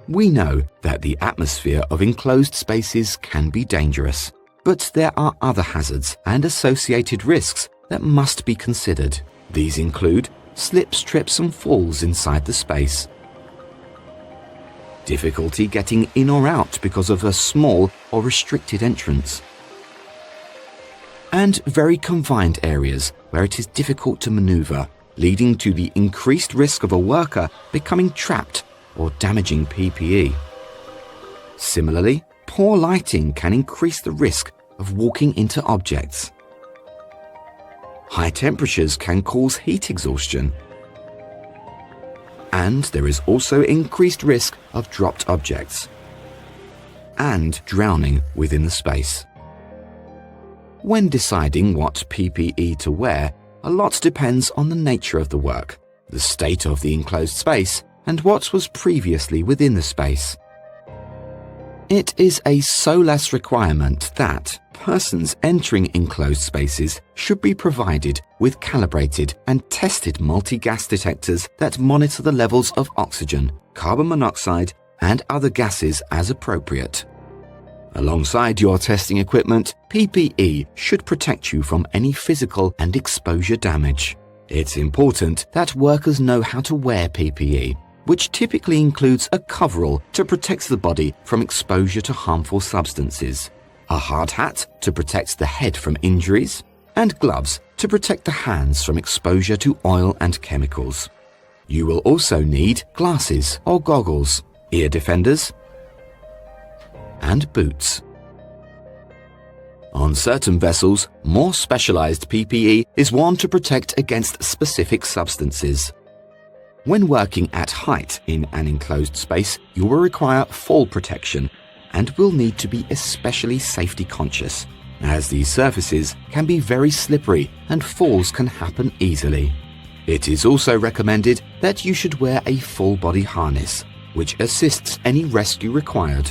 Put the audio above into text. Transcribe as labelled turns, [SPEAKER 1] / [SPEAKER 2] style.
[SPEAKER 1] We know that the atmosphere of enclosed spaces can be dangerous, but there are other hazards and associated risks that must be considered. These include slips, trips and falls inside the space, difficulty getting in or out because of a small or restricted entrance, and very confined areas where it is difficult to maneuver, leading to the increased risk of a worker becoming trapped or damaging PPE. Similarly, poor lighting can increase the risk of walking into objects. High temperatures can cause heat exhaustion. And there is also increased risk of dropped objects and drowning within the space. When deciding what PPE to wear, a lot depends on the nature of the work, the state of the enclosed space, and what was previously within the space. It is a SOLAS requirement that persons entering enclosed spaces should be provided with calibrated and tested multi-gas detectors that monitor the levels of oxygen, carbon monoxide, and other gases as appropriate. Alongside your testing equipment, PPE should protect you from any physical and exposure damage. It's important that workers know how to wear PPE, which typically includes a coverall to protect the body from exposure to harmful substances, a hard hat to protect the head from injuries, and gloves to protect the hands from exposure to oil and chemicals. You will also need glasses or goggles, ear defenders, and boots. On certain vessels, more specialized PPE is worn to protect against specific substances. When working at height in an enclosed space, you will require fall protection and will need to be especially safety conscious, as these surfaces can be very slippery and falls can happen easily. It is also recommended that you should wear a full body harness, which assists any rescue required.